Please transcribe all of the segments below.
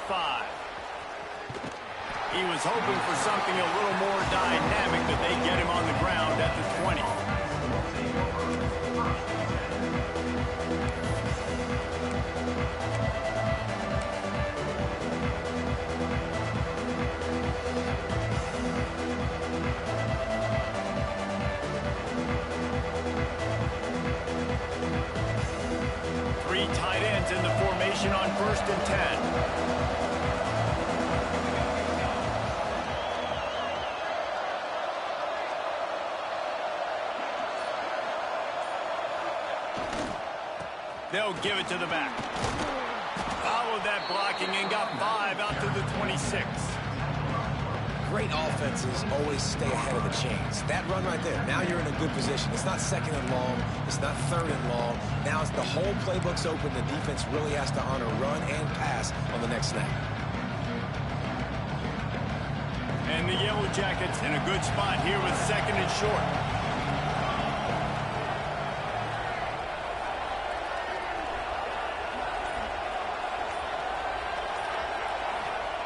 5. He was hoping for something a little more dynamic, but they get him on the ground at the 20. Three tight ends in the formation on 1st and 10. They'll give it to the back. Followed that blocking and got 5 out to the 26. Great offenses always stay ahead of the chains. That run right there, now you're in a good position. It's not 2nd and long. It's not 3rd and long. Now it's the whole playbook's open. The defense really has to honor run and pass on the next snap. And the Yellow Jackets in a good spot here with 2nd and short.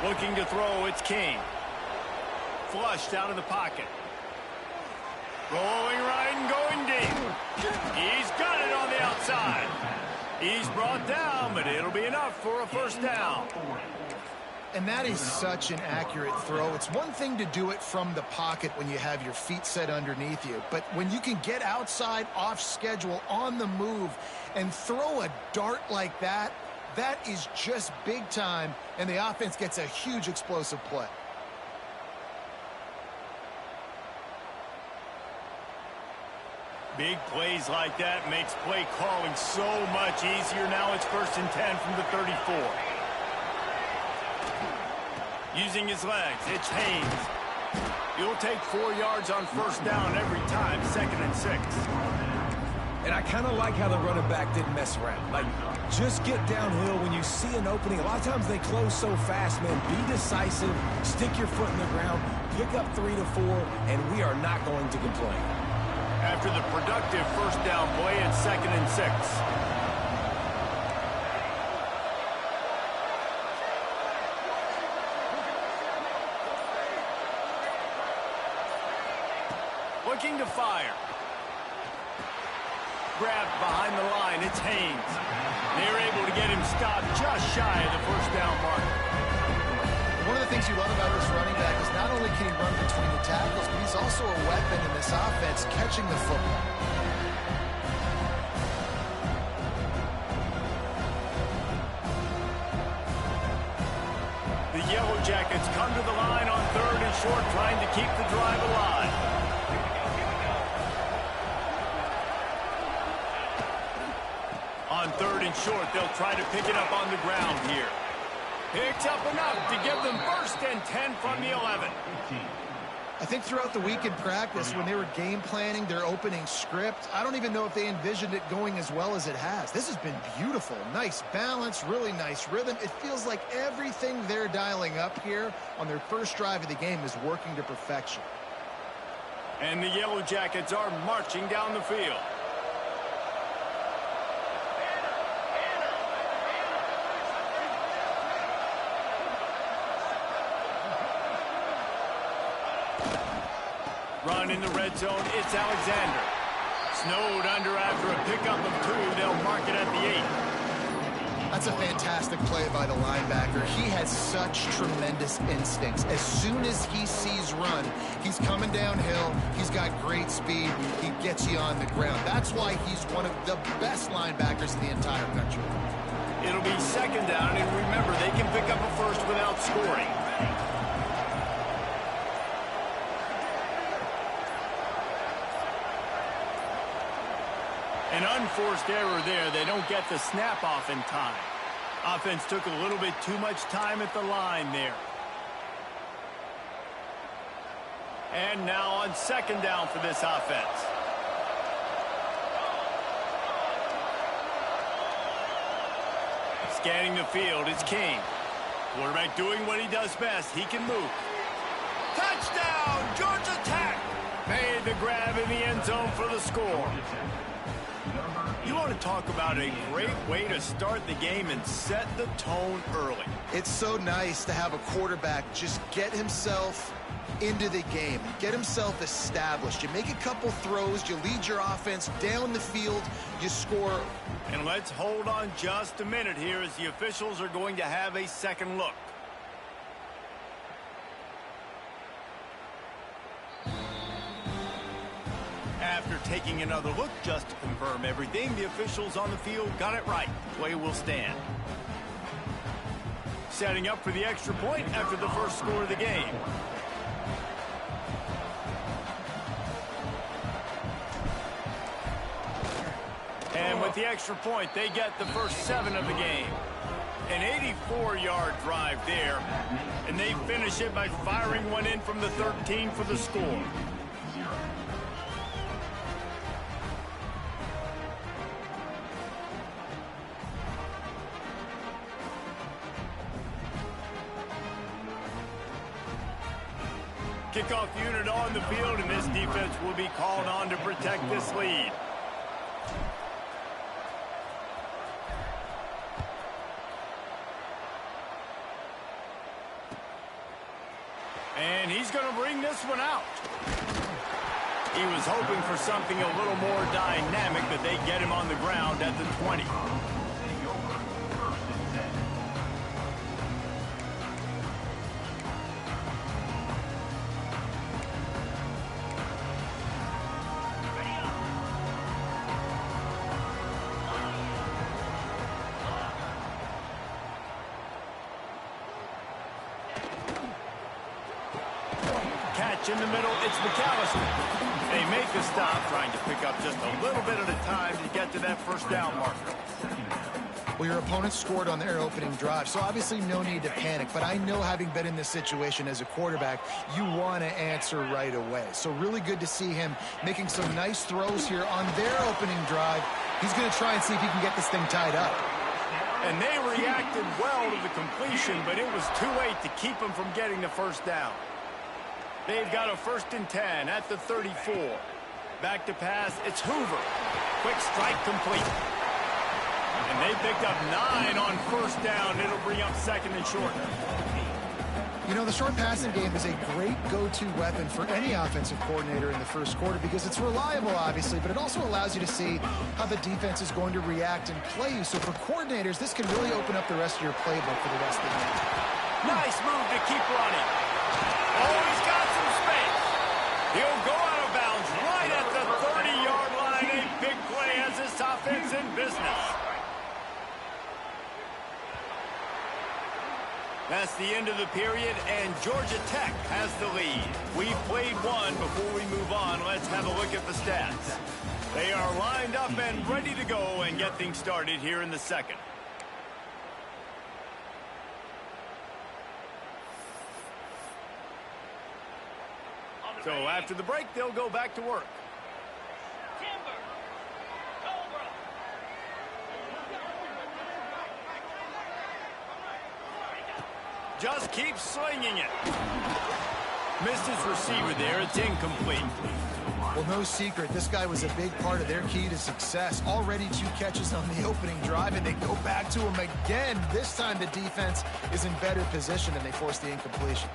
Looking to throw, it's King. Flushed out of the pocket. Rolling right and going deep. He's got it on the outside. He's brought down, but it'll be enough for a 1st down. And that is such an accurate throw. It's one thing to do it from the pocket when you have your feet set underneath you, but when you can get outside, off schedule, on the move, and throw a dart like that, that is just big time, and the offense gets a huge explosive play. Big plays like that makes play calling so much easier. Now it's 1st and 10 from the 34. Using his legs, it's Haynes. He'll take 4 yards on 1st down every time, 2nd and 6. And I kind of like how the running back didn't mess around. Like, just get downhill when you see an opening. A lot of times they close so fast, man. Be decisive, stick your foot in the ground, pick up 3 to 4, and we are not going to complain. After the productive 1st down play, it's 2nd and 6. Looking to fire. Grabbed behind the line, it's Haynes. They're able to get him stopped just shy of the 1st down mark. One of the things you love about this running back is not only can he run between the tackles, but he's also a weapon in this offense catching the football. The Yellow Jackets come to the line on 3rd and short, trying to keep the drive alive. On 3rd and short, they'll try to pick it up on the ground here. Picks up enough to give them 1st and 10 from the 11. I think throughout the week in practice, when they were game planning their opening script, I don't even know if they envisioned it going as well as it has. This has been beautiful. Nice balance, really nice rhythm. It feels like everything they're dialing up here on their 1st drive of the game is working to perfection. And the Yellow Jackets are marching down the field. Run in the red zone, it's Alexander. Snowed under after a pickup of 2. They'll mark it at the 8. That's a fantastic play by the linebacker. He has such tremendous instincts. As soon as he sees run, he's coming downhill. He's got great speed. He gets you on the ground. That's why he's one of the best linebackers in the entire country. It'll be 2nd down, and remember, they can pick up a 1st without scoring. An unforced error there. They don't get the snap off in time. Offense took a little bit too much time at the line there. And now on 2nd down for this offense. Scanning the field, it's King. Quarterback doing what he does best. He can move. Touchdown, Georgia Tech! Made the grab in the end zone for the score. You want to talk about a great way to start the game and set the tone early. It's so nice to have a quarterback just get himself into the game, get himself established. You make a couple throws, you lead your offense down the field, you score. And let's hold on just a minute here as the officials are going to have a second look. After taking another look just to confirm everything, the officials on the field got it right. Play will stand. Setting up for the extra point after the first score of the game. And with the extra point, they get the first 7 of the game. An 84-yard drive there, and they finish it by firing one in from the 13 for the score. Kickoff unit on the field, and this defense will be called on to protect this lead. And he's going to bring this one out. He was hoping for something a little more dynamic, but they get him on the ground at the 20. In the middle, it's McAllister. They make a stop, trying to pick up just a little bit at a time to get to that first down marker. Well, your opponent scored on their opening drive, so obviously no need to panic. But I know, having been in this situation as a quarterback, you want to answer right away. So really good to see him making some nice throws here on their opening drive. He's going to try and see if he can get this thing tied up. And they reacted well to the completion, but it was too late to keep him from getting the first down. They've got a 1st and 10 at the 34. Back to pass, it's Hoover. Quick strike complete. And they picked up 9 on first down. It'll bring up 2nd and short. You know, the short passing game is a great go-to weapon for any offensive coordinator in the first quarter because it's reliable, obviously, but it also allows you to see how the defense is going to react and play you. So for coordinators, this can really open up the rest of your playbook for the rest of the game. Nice move to keep running. Oh, he's got some space. He'll go out of bounds right at the 30-yard line. A big play as this offense in business. That's the end of the period, and Georgia Tech has the lead. We've played one. Before we move on, let's have a look at the stats. They are lined up and ready to go and get things started here in the second. So after the break, they'll go back to work. Just keep slinging it. Missed his receiver there. It's incomplete. Well, no secret. This guy was a big part of their key to success. Already 2 catches on the opening drive, and they go back to him again. This time the defense is in better position, and they force the incompletion.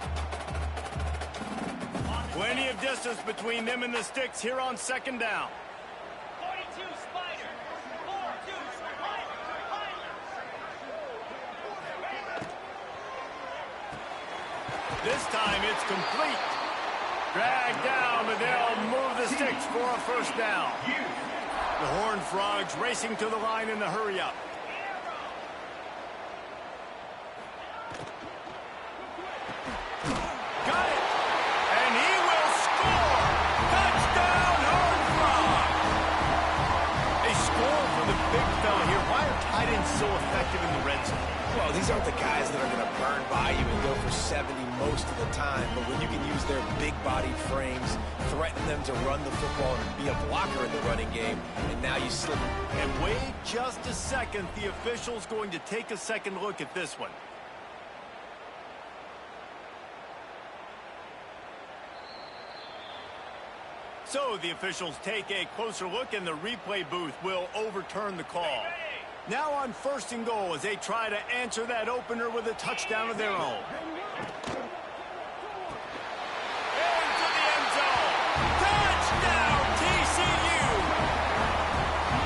Plenty of distance between them and the sticks here on 2nd down. 42 Spider. 4-2 Spider. This time it's complete. Dragged down, but they'll move the sticks for a first down. The Horned Frogs racing to the line in the hurry-up. Got it. And he will score. Touchdown, Horned Frogs. They score for the big fella here. Why are tight ends so effective in the red zone? Well, these aren't the guys that are going to burn by you and go for 70 most of the time. But when you can use their big-bodied frames, threaten them to run the football and be a blocker in the running game, and now you slip. And wait just a second. The official's going to take a second look at this one. So the officials take a closer look, and the replay booth will overturn the call. Now on 1st and goal as they try to answer that opener with a touchdown of their own. Into the end zone. Touchdown, TCU!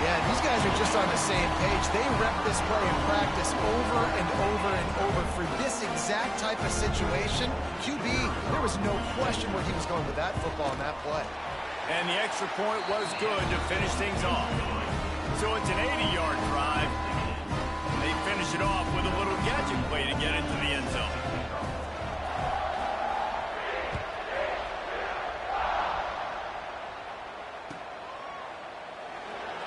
Yeah, these guys are just on the same page. They rep this play in practice over and over and over for this exact type of situation. QB, there was no question where he was going with that football in that play. And the extra point was good to finish things off. So it's an 80-yard drive. They finish it off with a little gadget play to get into the end zone.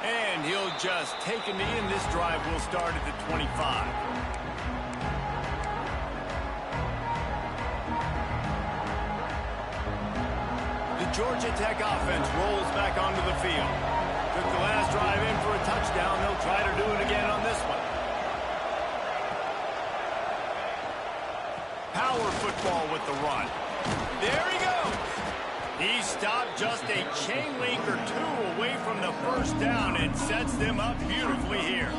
And he'll just take a knee, and this drive will start at the 25. The Georgia Tech offense rolls back onto the field. Took the last drive in for a touchdown. They'll try to do it again on this one. Power football with the run. There he goes. He stopped just a chain link or two away from the first down and sets them up beautifully here.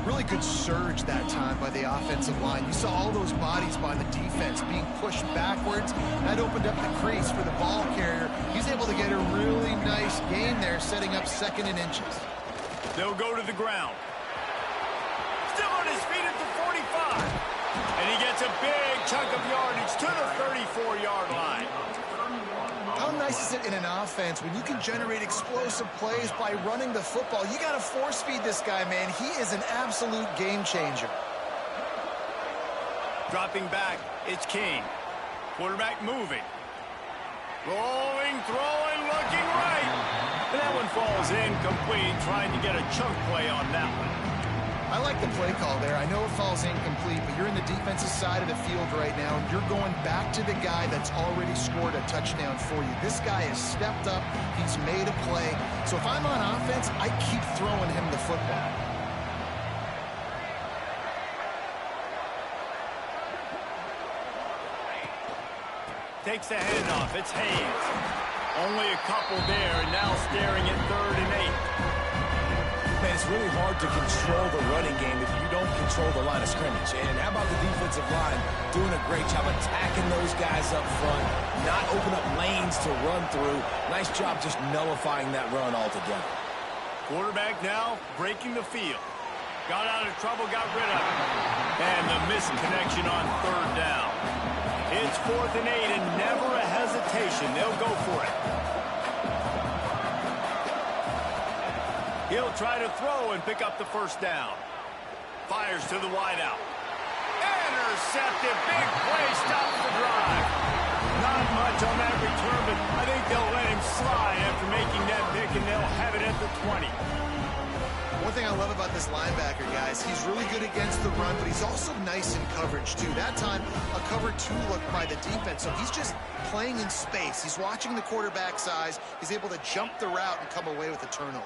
Really good surge that time by the offensive line. You saw all those bodies by the defense being pushed backwards. That opened up the crease for the ball carrier. He's able to get a really nice gain there, setting up 2nd and inches. They'll go to the ground. Still on his feet at the 45. And he gets a big chunk of yardage to the 34-yard line. How nice is it in an offense when you can generate explosive plays by running the football? You got to force feed this guy, man. He is an absolute game changer. Dropping back, it's King. Quarterback moving. Rolling, throwing, looking right. And that one falls incomplete, trying to get a chunk play on that one. I like the play call there. I know it falls incomplete, but you're in the defensive side of the field right now, and you're going back to the guy that's already scored a touchdown for you. This guy has stepped up. He's made a play. So if I'm on offense, I keep throwing him the football. Takes the handoff. It's Hayes. Only a couple there, and now staring at 3rd and 8. Man, it's really hard to control the running game if you don't control the line of scrimmage. And how about the defensive line doing a great job attacking those guys up front, not open up lanes to run through. Nice job just nullifying that run altogether. Quarterback now breaking the field. Got out of trouble, got rid of it. And the misconnection on 3rd down. It's 4th and 8, and never a hesitation. They'll go for it. He'll try to throw and pick up the first down. Fires to the wideout. Intercepted. Big play. Stops the drive. Not much on that return, but I think they'll let him slide after making that pick, and they'll have it at the 20. One thing I love about this linebacker, guys, he's really good against the run, but he's also nice in coverage, too. That time, a cover 2 look by the defense, so he's just playing in space. He's watching the quarterback's eyes. He's able to jump the route and come away with a turnover.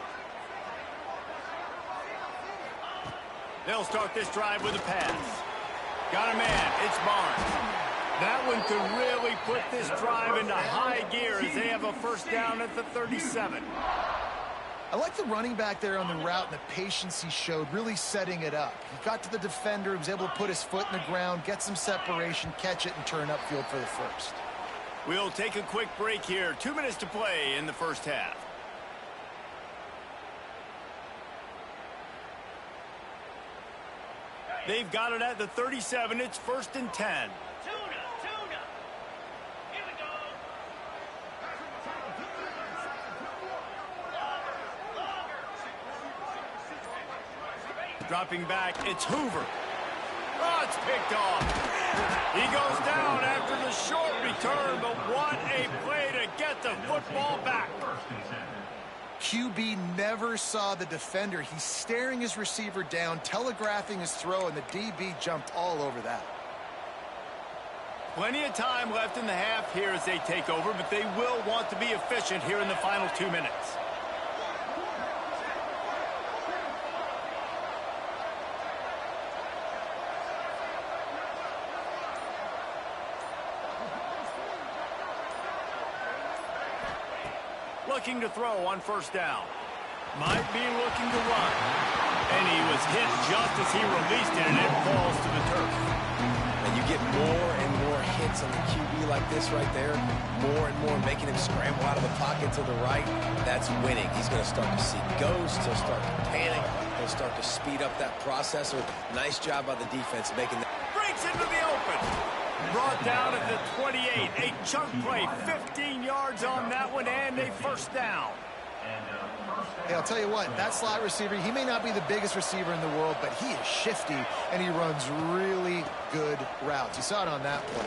They'll start this drive with a pass. Got a man. It's Barnes. That one could really put this drive into high gear as they have a first down at the 37. I like the running back there on the route and the patience he showed, really setting it up. He got to the defender, he was able to put his foot in the ground, get some separation, catch it, and turn upfield for the first. We'll take a quick break here. 2 minutes to play in the first half. They've got it at the 37. It's 1st and 10. Tuna. Here we go. Dropping back, it's Hoover. Oh, it's picked off. He goes down after the short return, but what a play to get the football back. QB never saw the defender. He's staring his receiver down, telegraphing his throw, and the DB jumped all over that. Plenty of time left in the half here as they take over, but they will want to be efficient here in the final 2 minutes. looking to throw on first down. Might be looking to run. And he was hit just as he released it, and it falls to the turf. And you get more and more hits on the QB like this right there, more and more making him scramble out of the pocket to the right. That's winning. He's going to start to see ghosts. He'll start to panic. He'll start to speed up that processor. Nice job by the defense making that. Breaks into the open. Brought down at the 28. A chunk play, 15 yards on that one, and a first down. Hey, I'll tell you what, that slot receiver, he may not be the biggest receiver in the world, but he is shifty, and he runs really good routes. You saw it on that play.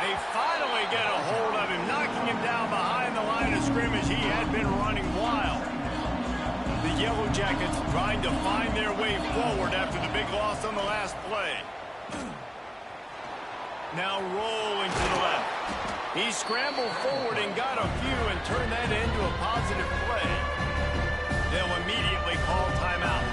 They finally get a hold of him, knocking him down behind the line of scrimmage. He had been running wild. The Yellow Jackets trying to find their way forward after the big loss on the last play. Now rolling to the left. He scrambled forward and got a few and turned that into a positive play. They'll immediately call timeout.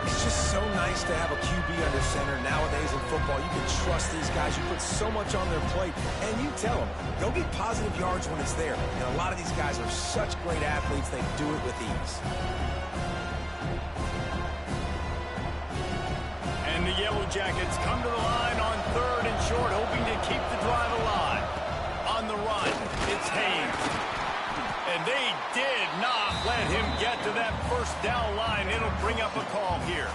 It's just so nice to have a QB under center nowadays in football. You can trust these guys. You put so much on their plate, and you tell them, go get positive yards when it's there. And a lot of these guys are such great athletes, they do it with ease. And the Yellow Jackets come to the line on 3rd and short, hoping to keep the drive alive. On the run, it's Haynes. And they did not let him get to that first down line. It'll bring up a call here.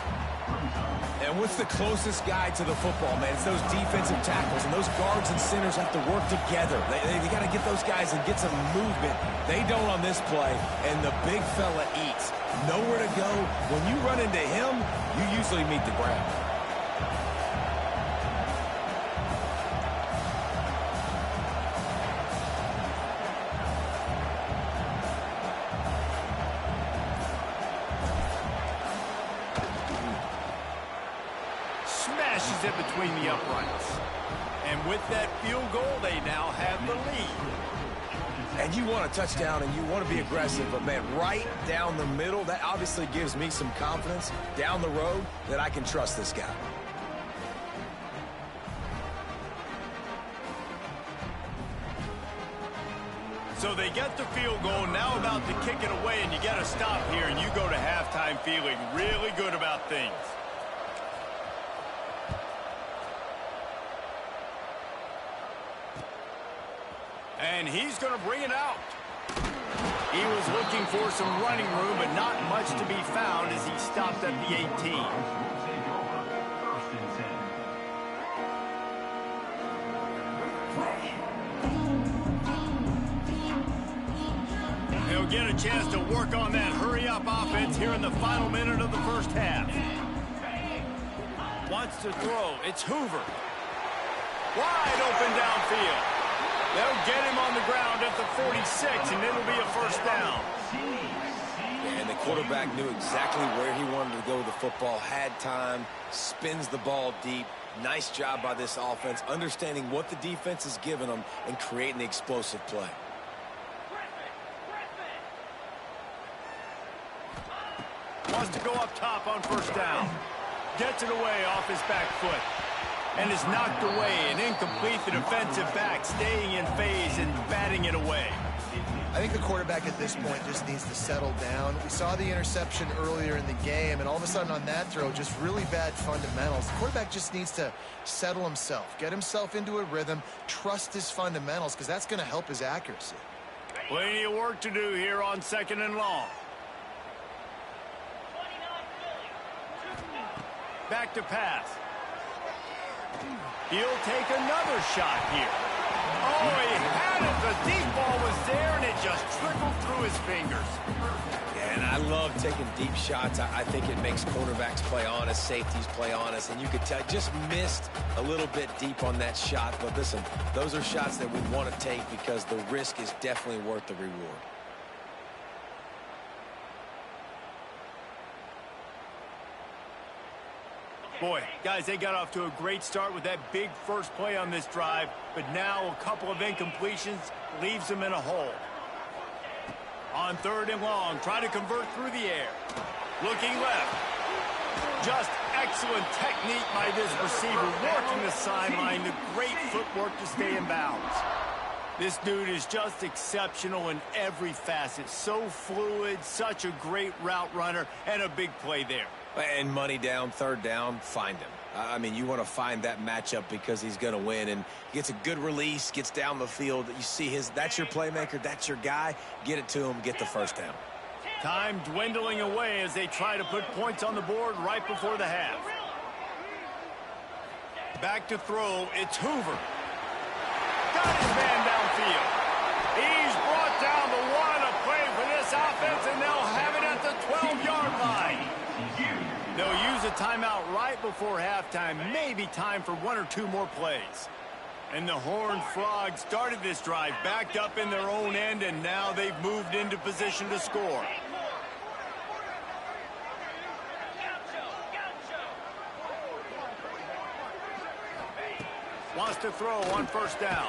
And what's the closest guy to the football, man? It's those defensive tackles, and those guards and centers have to work together. They got to get those guys and get some movement. They don't on this play, and the big fella eats. Nowhere to go. When you run into him, you usually meet the ground. Smashes it between the uprights. And with that field goal, they now have the lead. And you want a touchdown and you want to be aggressive, but man, right down the middle, that obviously gives me some confidence down the road that I can trust this guy. So they get the field goal, now about to kick it away, and you get a stop here, and you go to halftime feeling really good about things. And he's going to bring it out. He was looking for some running room, but not much to be found as he stopped at the 18. He'll get a chance to work on that hurry-up offense here in the final minute of the first half. Wants to throw. It's Hoover. Wide open downfield. They'll get him on the ground at the 46, and it'll be a first down. And the quarterback knew exactly where he wanted to go with the football, had time, spins the ball deep. Nice job by this offense, understanding what the defense is giving them and creating the explosive play. Wants to go up top on first down. Gets it away off his back foot. And is knocked away and incomplete. The defensive back staying in phase and batting it away. I think the quarterback at this point just needs to settle down. We saw the interception earlier in the game, and all of a sudden on that throw, just really bad fundamentals. The quarterback just needs to settle himself, get himself into a rhythm, trust his fundamentals, because that's going to help his accuracy. Plenty of work to do here on 2nd and long. Back to pass. He'll take another shot here. Oh, he had it. The deep ball was there, and it just trickled through his fingers. Yeah, and I love taking deep shots. I think it makes quarterbacks play honest, safeties play honest, and you could tell just missed a little bit deep on that shot. But listen, those are shots that we want to take because the risk is definitely worth the reward. Boy, guys, they got off to a great start with that big first play on this drive, but now a couple of incompletions leaves them in a hole. On 3rd and long, try to convert through the air. Looking left. Just excellent technique by this receiver, working the sideline, the great footwork to stay in bounds. This dude is just exceptional in every facet. So fluid, such a great route runner, and a big play there. And money down, third down, find him. I mean, you want to find that matchup because he's going to win, and gets a good release, gets down the field. You see that's your playmaker, that's your guy. Get it to him, get the first down. Time dwindling away as they try to put points on the board right before the half. Back to throw, it's Hoover. Got his man downfield. He's brought down the one, a play for this offense, and they'll have it at the 12-yard line. They'll use a timeout right before halftime. Maybe time for one or two more plays. And the Horned Frogs started this drive backed up in their own end, and now they've moved into position to score. Wants to throw on first down.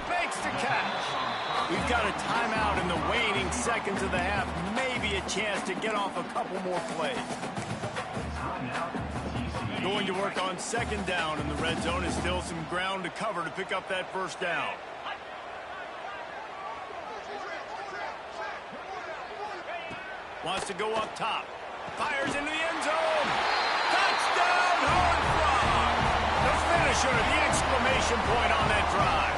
Makes the catch. We've got a timeout in the waning seconds of the half. Maybe a chance to get off a couple more plays. Going to work on second down in the red zone. Is still some ground to cover to pick up that first down. Wants to go up top. Fires into the end zone. Touchdown, Horned Frogs! The finisher, the exclamation point on that drive.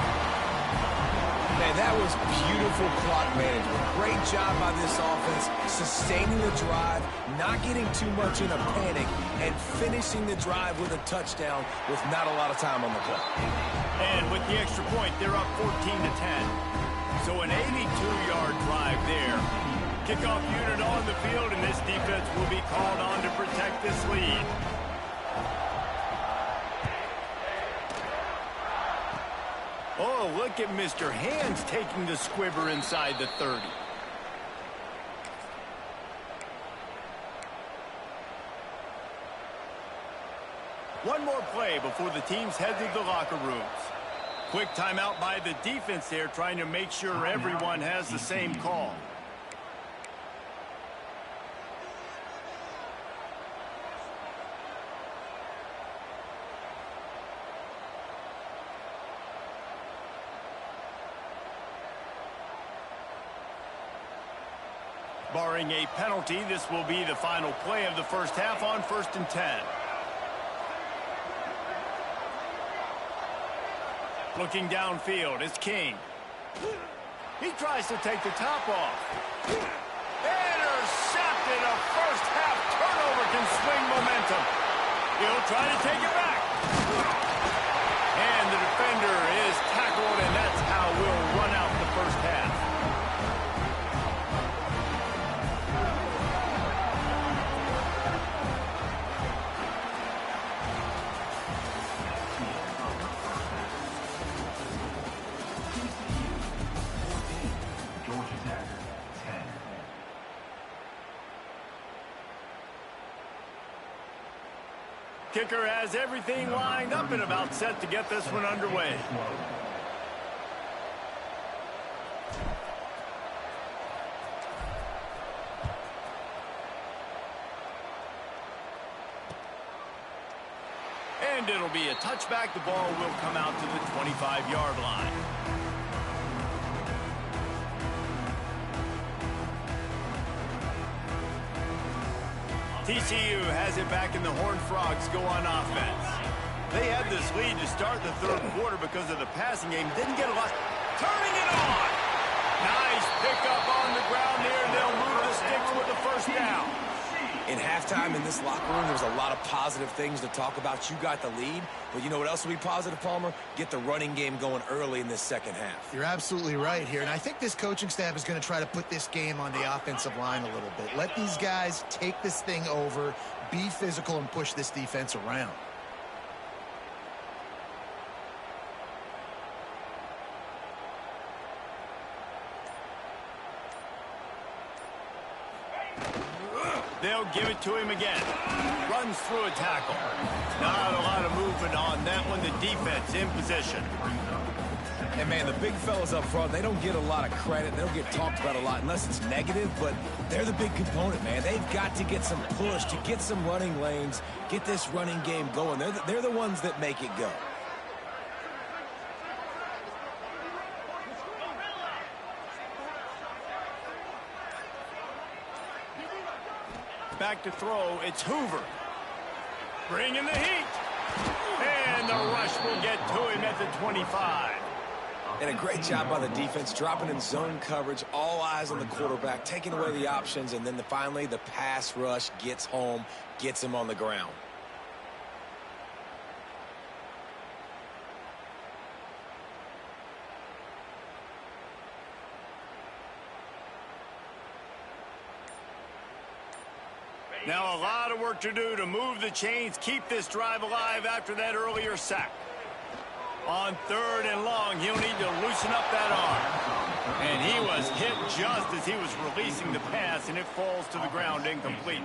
Man, that was beautiful clock management. Great job by this offense, sustaining the drive, not getting too much in a panic, and finishing the drive with a touchdown with not a lot of time on the clock. And with the extra point, they're up 14-10. So an 82-yard drive there. Kickoff unit on the field, and this defense will be called on to protect this lead. Oh, look at Mr. Hands taking the squibber inside the 30. One more play before the teams head to the locker rooms. Quick timeout by the defense there, trying to make sure everyone has the same call. Barring a penalty, this will be the final play of the first half on 1st and 10. Looking downfield, it's King. He tries to take the top off. Intercepted. A first half turnover can swing momentum. He'll try to take it back. And the defender is tackled, and that's how we'll run out the first half. Kicker has everything lined up and about set to get this one underway. And it'll be a touchback. The ball will come out to the 25-yard line. TCU has it back, and the Horned Frogs go on offense. They had this lead to start the third quarter because of the passing game. Didn't get a lot. Turning it on. Nice pickup on the ground there. They'll move the sticks with the first down. In halftime in this locker room, there's a lot of positive things to talk about. You got the lead, but you know what else will be positive, Palmer? Get the running game going early in this second half. You're absolutely right here, and I think this coaching staff is going to try to put this game on the offensive line a little bit. Let these guys take this thing over, be physical, and push this defense around. They'll give it to him again. Runs through a tackle. Not a lot of movement on that one. The defense in position. And, man, the big fellas up front, they don't get a lot of credit. They don't get talked about a lot unless it's negative, but they're the big component, man. They've got to get some push, to get some running lanes, get this running game going. They're the ones that make it go. Back to throw, it's Hoover. Bringing the heat. And the rush will get to him at the 25. And a great job by the defense, dropping in zone coverage, all eyes on the quarterback, taking away the options, and then finally the pass rush gets home, gets him on the ground. Now a lot of work to do to move the chains, keep this drive alive after that earlier sack. On 3rd and long, he'll need to loosen up that arm. And he was hit just as he was releasing the pass, and it falls to the ground incomplete.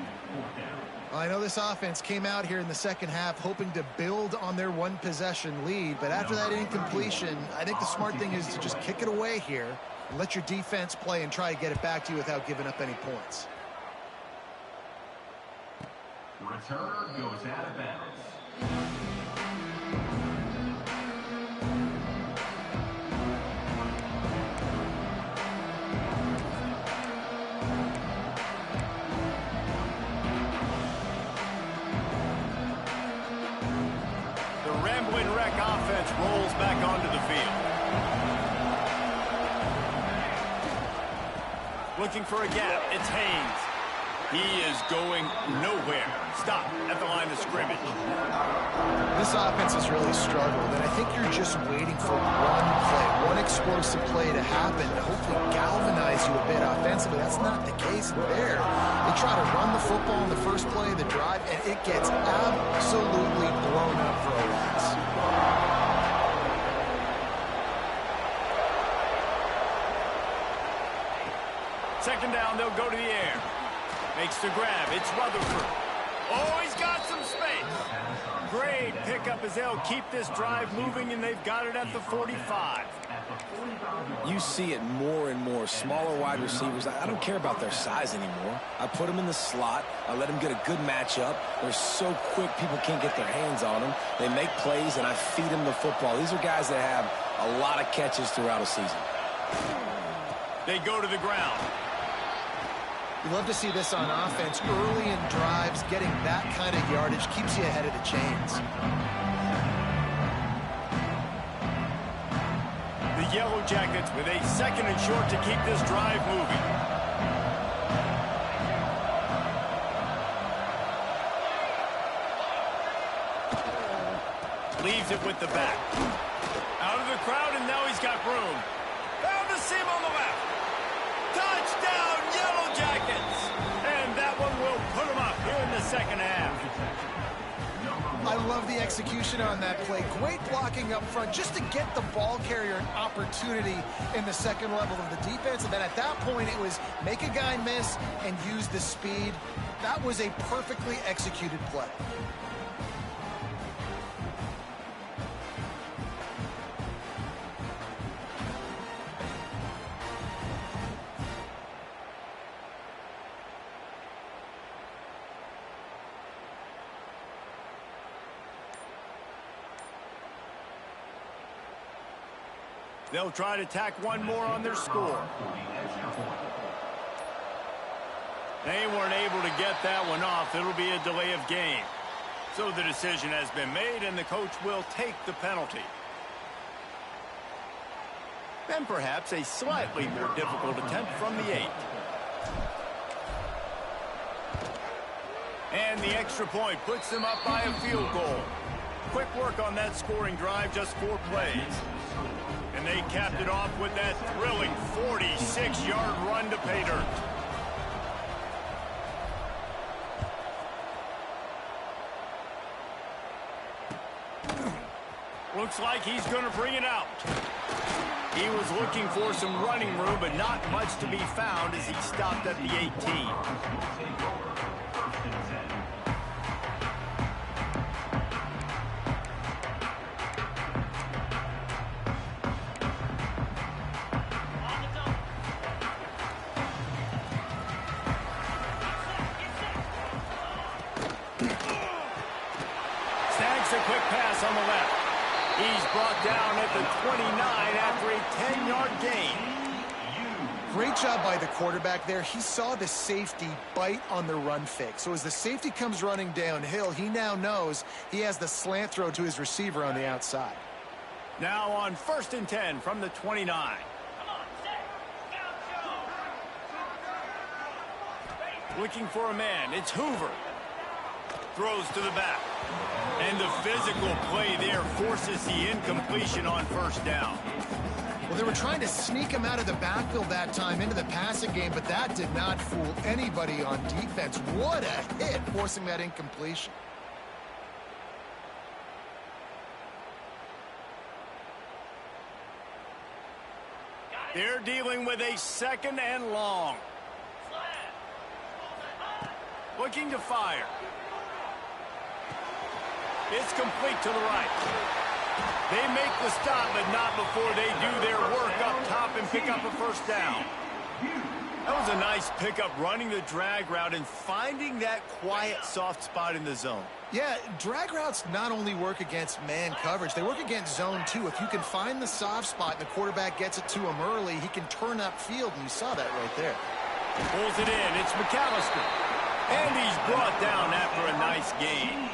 I know this offense came out here in the second half hoping to build on their one-possession lead, but after that incompletion, I think the smart thing is to just kick it away here and let your defense play and try to get it back to you without giving up any points. Returner goes out of bounds. The Rambling Wreck offense rolls back onto the field. Looking for a gap, it's Haynes. He is going nowhere. Stop at the line of scrimmage. This offense has really struggled, and I think you're just waiting for one play, one explosive play to happen to hopefully galvanize you a bit offensively. That's not the case there. They try to run the football in the first play of the drive, and it gets absolutely blown up for a loss. Second down, they'll go to the air. Makes the grab. It's Rutherford. Oh, he's got some space. Great pickup as they'll keep this drive moving, and they've got it at the 45. You see it more and more. Smaller wide receivers, I don't care about their size anymore. I put them in the slot. I let them get a good matchup. They're so quick, people can't get their hands on them. They make plays, and I feed them the football. These are guys that have a lot of catches throughout a season. They go to the ground. You love to see this on offense. Early in drives, getting that kind of yardage keeps you ahead of the chains. The Yellow Jackets with a 2nd and short to keep this drive moving. Leaves it with the back. Out of the crowd, and now he's got room. Found the seam on the left. Touchdown, Yellow Jackets! And that one will put them up here in the second half. I love the execution on that play. Great blocking up front just to get the ball carrier an opportunity in the second level of the defense. And then at that point, it was make a guy miss and use the speed. That was a perfectly executed play. They'll try to tack one more on their score. They weren't able to get that one off. It'll be a delay of game. So the decision has been made, and the coach will take the penalty. Then perhaps a slightly more difficult attempt from the 8. And the extra point puts them up by a field goal. Quick work on that scoring drive, just 4 plays. And they capped it off with that thrilling 46-yard run to pay dirt. Looks like he's going to bring it out. He was looking for some running room, but not much to be found as he stopped at the 18. Snags a quick pass on the left. He's brought down at the 29 after a 10-yard gain. Great job by the quarterback there. He saw the safety bite on the run fake. So as the safety comes running downhill, he now knows he has the slant throw to his receiver on the outside. Now on 1st and 10 from the 29. Come on, set. Scout show. Looking for a man. It's Hoover. Throws to the back. And the physical play there forces the incompletion on 1st down. Well, they were trying to sneak him out of the backfield that time into the passing game, but that did not fool anybody on defense. What a hit, forcing that incompletion. They're dealing with a 2nd and long. Looking to fire. It's complete to the right. They make the stop, but not before they do their work up top and pick up a 1st down. That was a nice pickup, running the drag route and finding that quiet, soft spot in the zone. Yeah, drag routes not only work against man coverage, they work against zone too. If you can find the soft spot and the quarterback gets it to him early, he can turn upfield, and you saw that right there. Pulls it in. It's McAllister. And he's brought down after a nice gain.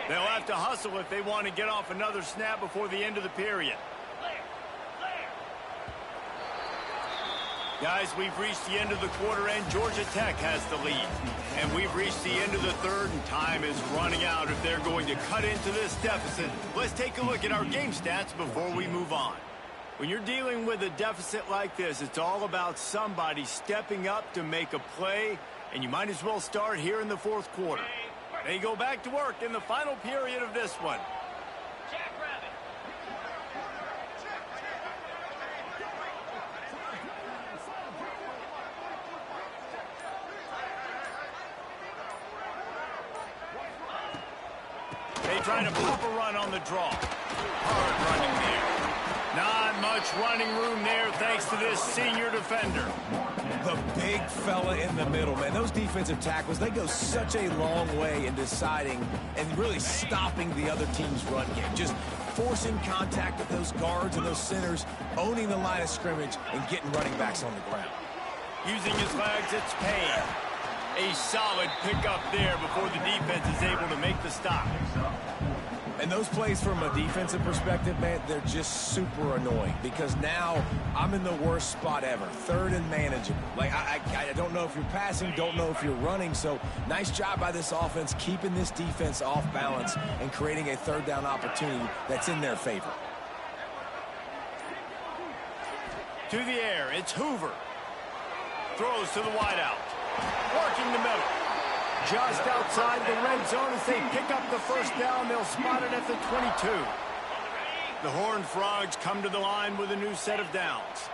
They'll have to hustle if they want to get off another snap before the end of the period. Guys, we've reached the end of the quarter, and Georgia Tech has the lead. And we've reached the end of the 3rd, and time is running out if they're going to cut into this deficit. Let's take a look at our game stats before we move on. When you're dealing with a deficit like this, it's all about somebody stepping up to make a play, and you might as well start here in the 4th quarter. They go back to work in the final period of this one. Jackrabbit. They try to pop a run on the draw. Hard running there. Not much running room there thanks to this senior defender. The big fella in the middle, man. Those defensive tackles, they go such a long way in deciding and really stopping the other team's run game. Just forcing contact with those guards and those centers, owning the line of scrimmage, and getting running backs on the ground. Using his legs, it's Payne. A solid pickup there before the defense is able to make the stop. And those plays from a defensive perspective, man, they're just super annoying because now I'm in the worst spot ever. 3rd and manageable. Like, I don't know if you're passing, don't know if you're running. So nice job by this offense keeping this defense off balance and creating a 3rd down opportunity that's in their favor. To the air, it's Hoover. Throws to the wideout. Working the middle. Just outside the red zone as they pick up the 1st down. They'll spot it at the 22. The Horned Frogs come to the line with a new set of downs.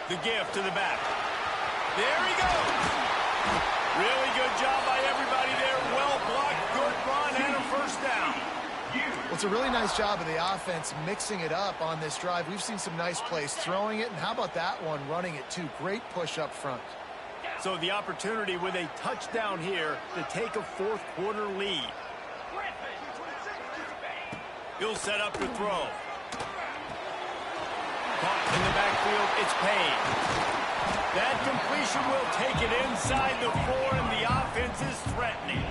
The gift to the back. There he goes. Really good job by everybody there. Well blocked, good run, and a 1st down. Well, it's a really nice job of the offense mixing it up on this drive. We've seen some nice plays throwing it, and how about that one running it too? Great push up front. So the opportunity with a touchdown here to take a 4th quarter lead. He'll set up to throw. Caught in the backfield, it's Payne. That completion will take it inside the 4, and the offense is threatening.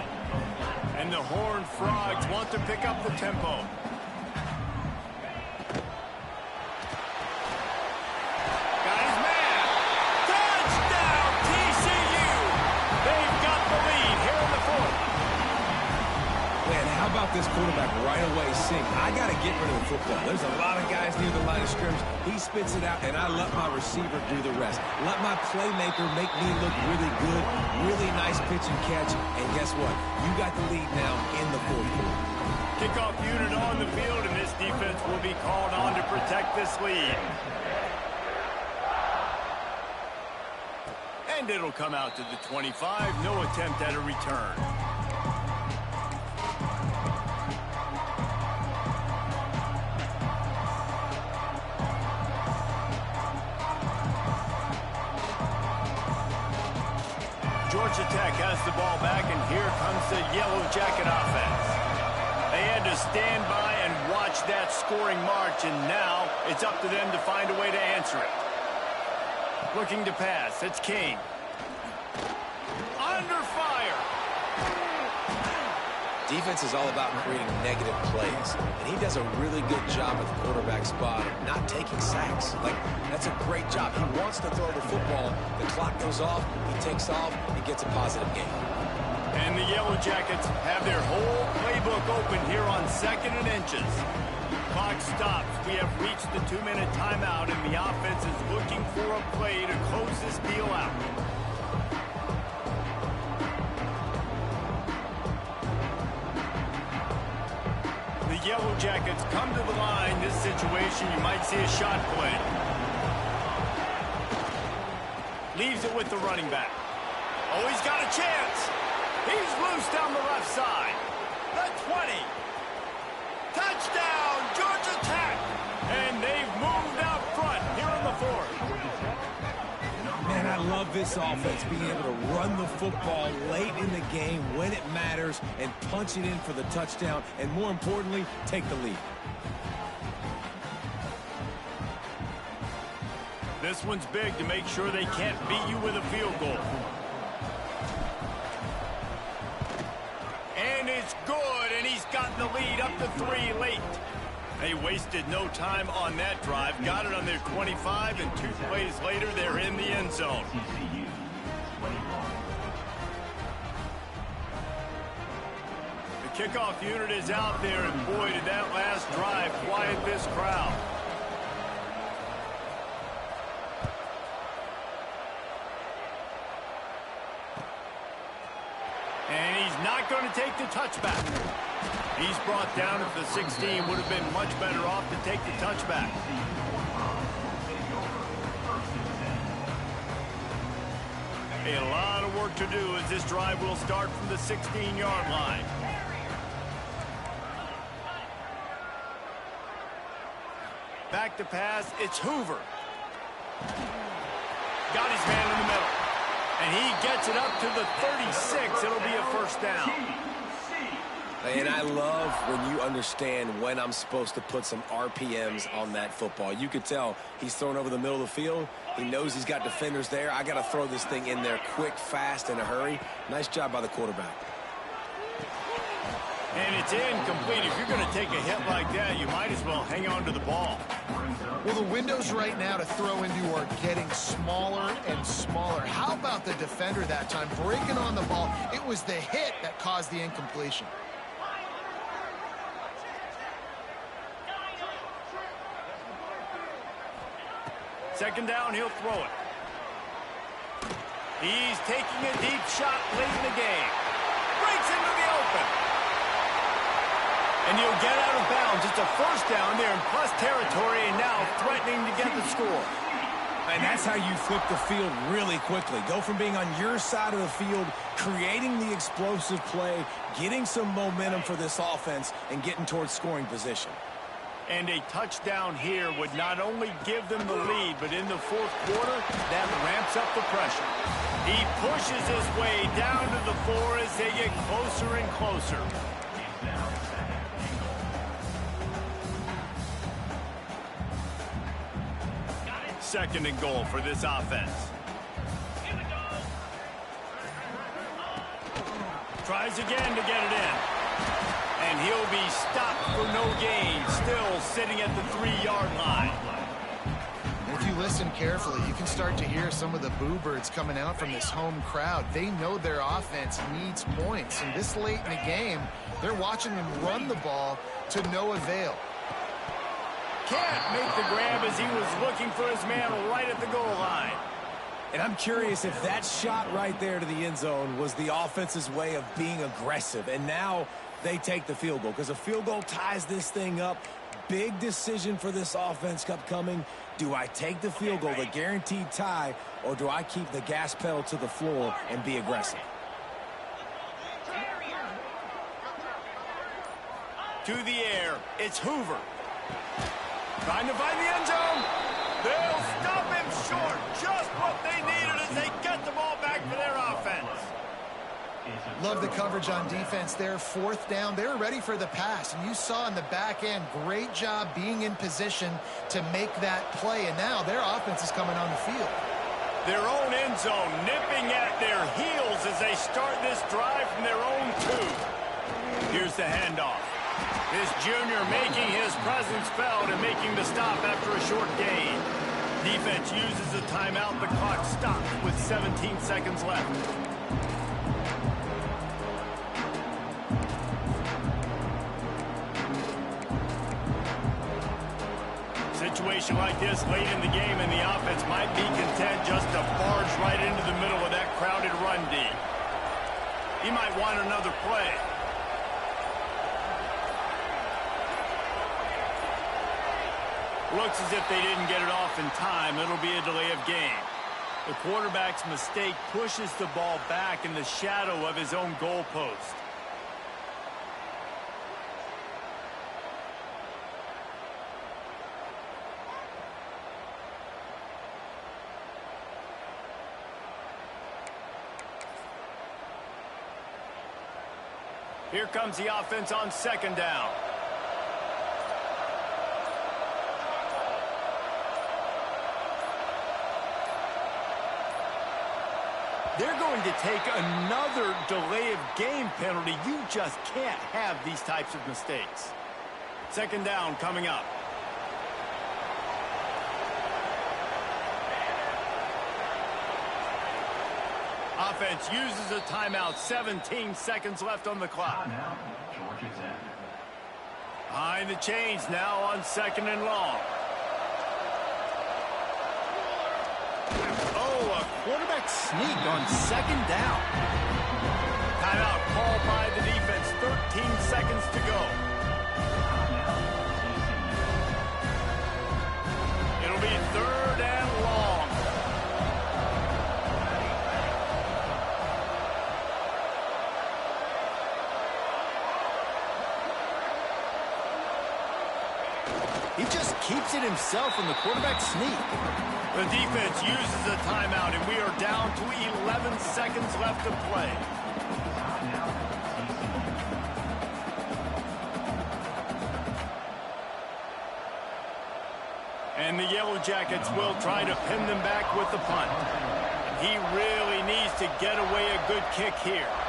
And the Horned Frogs want to pick up the tempo. Got his man. Touchdown, TCU. They've got the lead here in the 4th. Man, how about this quarterback right away saying, I got to get rid of the football. There's a lot of guys near the line of scrimmage. He spits it out, and I let my receiver do the rest. Let my playmaker make me look really good. Really nice pitch and catch. And guess what? You got the lead now in the 4th quarter. Kickoff unit on the field, and this defense will be called on to protect this lead. And it'll come out to the 25. No attempt at a return. Georgia Tech has the ball back, and here comes the Yellow Jacket offense. They had to stand by and watch that high-scoring march, and now it's up to them to find a way to answer it. Looking to pass. It's King. Under fire. Defense is all about creating negative plays, and he does a really good job at the quarterback spot of not taking sacks. Like, that's a great job. He wants to throw the football. The clock goes off. He takes off. He gets a positive gain. And the Yellow Jackets have their whole playbook open here on 2nd and inches. Clock stops. We have reached the 2-minute timeout, and the offense is looking for a play to close this deal out. The Yellow Jackets come to the line. This situation, you might see a shot play. Leaves it with the running back. Oh, he's got a chance. He's loose down the left side. The 20. Touchdown, Georgia Tech. And they've moved out front here in the 4th. Man, I love this offense being able to run the football late in the game when it matters and punch it in for the touchdown, and more importantly, take the lead. This one's big to make sure they can't beat you with a field goal. And it's good, and he's gotten the lead up to 3 late. They wasted no time on that drive. Got it on their 25, and 2 plays later, they're in the end zone. The kickoff unit is out there, and boy, did that last drive quiet this crowd. And he's not going to take the touchback. He's brought down at the 16. Would have been much better off to take the touchback. A lot of work to do as this drive will start from the 16-yard line. Back to pass. It's Hoover. Got his man in the middle. And he gets it up to the 36. It'll be a first down. And I love when you understand when I'm supposed to put some RPMs on that football. You could tell he's thrown over the middle of the field. He knows he's got defenders there. I got to throw this thing in there quick, fast, in a hurry. Nice job by the quarterback. And it's incomplete. If you're going to take a hit like that, you might as well hang on to the ball. Well, the windows right now to throw into are getting smaller and smaller. How about the defender that time breaking on the ball? It was the hit that caused the incompletion. Second down, he'll throw it. He's taking a deep shot late in the game. Breaks into the open. And he'll get out of bounds. It's a first down there in plus territory, and now threatening to get the score. And that's how you flip the field really quickly. Go from being on your side of the field, creating the explosive play, getting some momentum for this offense, and getting towards scoring position. And a touchdown here would not only give them the lead, but in the 4th quarter, that ramps up the pressure. He pushes his way down to the 4 as they get closer and closer. Second and goal for this offense. Tries again to get it in. And he'll be stopped for no gain, still sitting at the 3-yard line. If you listen carefully, you can start to hear some of the boo birds coming out from this home crowd. They know their offense needs points, and this late in the game, they're watching them run the ball to no avail. Can't make the grab as he was looking for his man right at the goal line. And I'm curious if that shot right there to the end zone was the offense's way of being aggressive. And now they take the field goal because a field goal ties this thing up. Big decision for this offense upcoming. Do I take the field goal, the guaranteed tie, or do I keep the gas pedal to the floor and be aggressive? To the air, it's Hoover. Trying to find the end zone. They'll stop him short. Just what they needed as they get the ball back for their offense. Love the coverage on defense there. Fourth down. They were ready for the pass. And you saw in the back end, great job being in position to make that play. And now their offense is coming on the field. Their own end zone nipping at their heels as they start this drive from their own 2. Here's the handoff. This junior making his presence felt and making the stop after a short gain. Defense uses a timeout. The clock stops with 17 seconds left. Situation like this late in the game, and the offense might be content just to barge right into the middle of that crowded run D. He might want another play. Looks as if they didn't get it off in time. It'll be a delay of game. The quarterback's mistake pushes the ball back in the shadow of his own goalpost. Here comes the offense on second down. They're going to take another delay of game penalty. You just can't have these types of mistakes. Second down coming up. Offense uses a timeout. 17 seconds left on the clock. Now, Georgia Tech. Behind the chains now on second and long. Oh, a quarterback sneak on second down. Timeout called by the defense. 13 seconds to go. It'll be third and long. He just keeps it himself on the quarterback sneak. The defense uses a timeout, and we are down to 11 seconds left to play. And the Yellow Jackets will try to pin them back with the punt. He really needs to get away a good kick here.